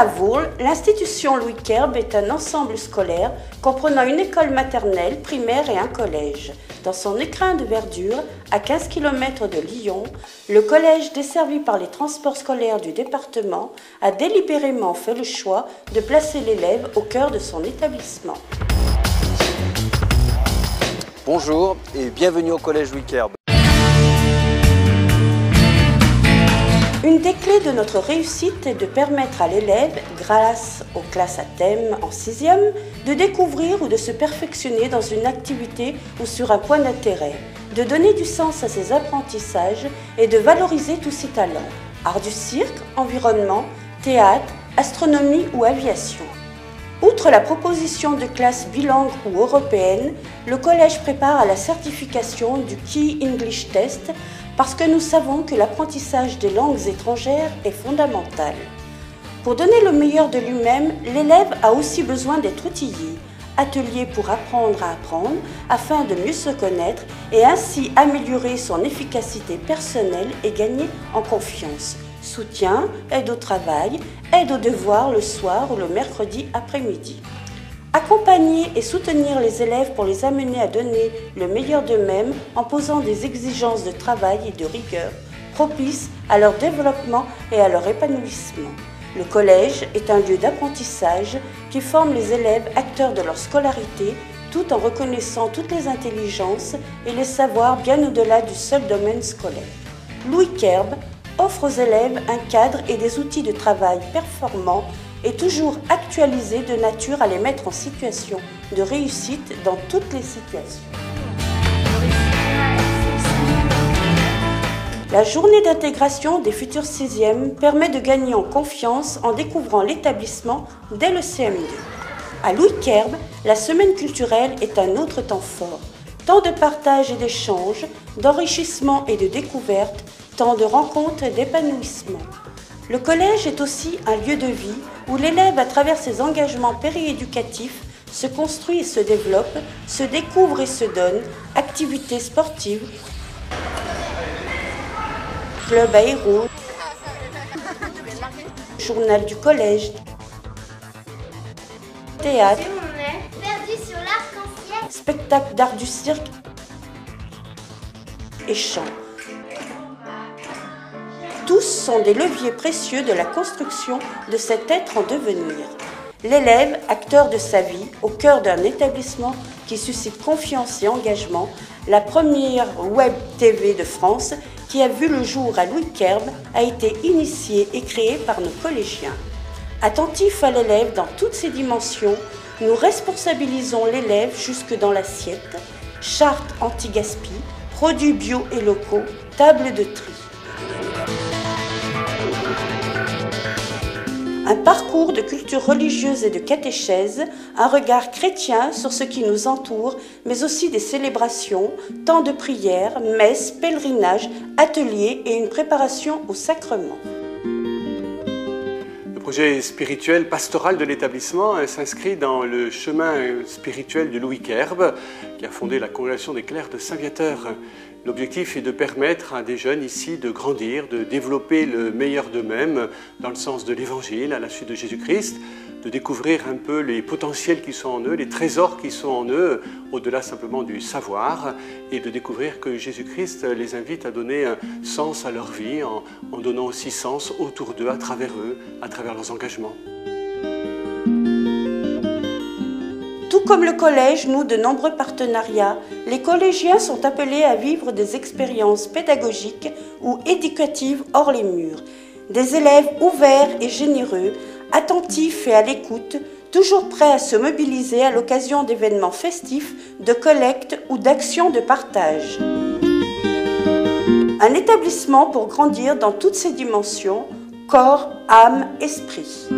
à Vourles, l'institution Louis Querbe est un ensemble scolaire comprenant une école maternelle, primaire et un collège. Dans son écrin de verdure, à 15 km de Lyon, le collège desservi par les transports scolaires du département a délibérément fait le choix de placer l'élève au cœur de son établissement. Bonjour et bienvenue au collège Louis Querbe. Une des clés de notre réussite est de permettre à l'élève, grâce aux classes à thème en 6e, de découvrir ou de se perfectionner dans une activité ou sur un point d'intérêt, de donner du sens à ses apprentissages et de valoriser tous ses talents, art du cirque, environnement, théâtre, astronomie ou aviation. Outre la proposition de classes bilingues ou européennes, le collège prépare à la certification du Key English Test parce que nous savons que l'apprentissage des langues étrangères est fondamental. Pour donner le meilleur de lui-même, l'élève a aussi besoin d'être outillé. Atelier pour apprendre à apprendre afin de mieux se connaître et ainsi améliorer son efficacité personnelle et gagner en confiance. Soutien, aide au travail, aide aux devoirs le soir ou le mercredi après-midi. Accompagner et soutenir les élèves pour les amener à donner le meilleur d'eux-mêmes en posant des exigences de travail et de rigueur propices à leur développement et à leur épanouissement. Le collège est un lieu d'apprentissage qui forme les élèves acteurs de leur scolarité tout en reconnaissant toutes les intelligences et les savoirs bien au-delà du seul domaine scolaire. Louis Querbe offre aux élèves un cadre et des outils de travail performants et toujours actualisés de nature à les mettre en situation de réussite dans toutes les situations. La journée d'intégration des futurs 6e permet de gagner en confiance en découvrant l'établissement dès le CM2. À Louis Querbe, la semaine culturelle est un autre temps fort. Temps de partage et d'échange, d'enrichissement et de découverte, temps de rencontres et d'épanouissement. Le collège est aussi un lieu de vie où l'élève, à travers ses engagements périéducatifs, se construit et se développe, se découvre et se donne, activités sportives, club à héros, journal du collège, théâtre, spectacle d'art du cirque et chant. Tous sont des leviers précieux de la construction de cet être en devenir. L'élève, acteur de sa vie, au cœur d'un établissement qui suscite confiance et engagement, la première web TV de France qui a vu le jour à Louis Querbe a été initiée et créée par nos collégiens. Attentifs à l'élève dans toutes ses dimensions, nous responsabilisons l'élève jusque dans l'assiette, charte anti-gaspi, produits bio et locaux, table de tri. Un parcours de culture religieuse et de catéchèse, un regard chrétien sur ce qui nous entoure, mais aussi des célébrations, temps de prière, messes, pèlerinages, ateliers et une préparation au sacrement. Le projet spirituel pastoral de l'établissement s'inscrit dans le chemin spirituel de Louis Querbe, qui a fondé la Congrégation des Clercs de Saint-Viateur. L'objectif est de permettre à des jeunes ici de grandir, de développer le meilleur d'eux-mêmes dans le sens de l'Évangile, à la suite de Jésus-Christ, de découvrir un peu les potentiels qui sont en eux, les trésors qui sont en eux, au-delà simplement du savoir, et de découvrir que Jésus-Christ les invite à donner un sens à leur vie en donnant aussi sens autour d'eux, à travers leurs engagements. Tout comme le collège noue de nombreux partenariats, les collégiens sont appelés à vivre des expériences pédagogiques ou éducatives hors les murs. Des élèves ouverts et généreux, attentifs et à l'écoute, toujours prêts à se mobiliser à l'occasion d'événements festifs, de collecte ou d'actions de partage. Un établissement pour grandir dans toutes ses dimensions, corps, âme, esprit.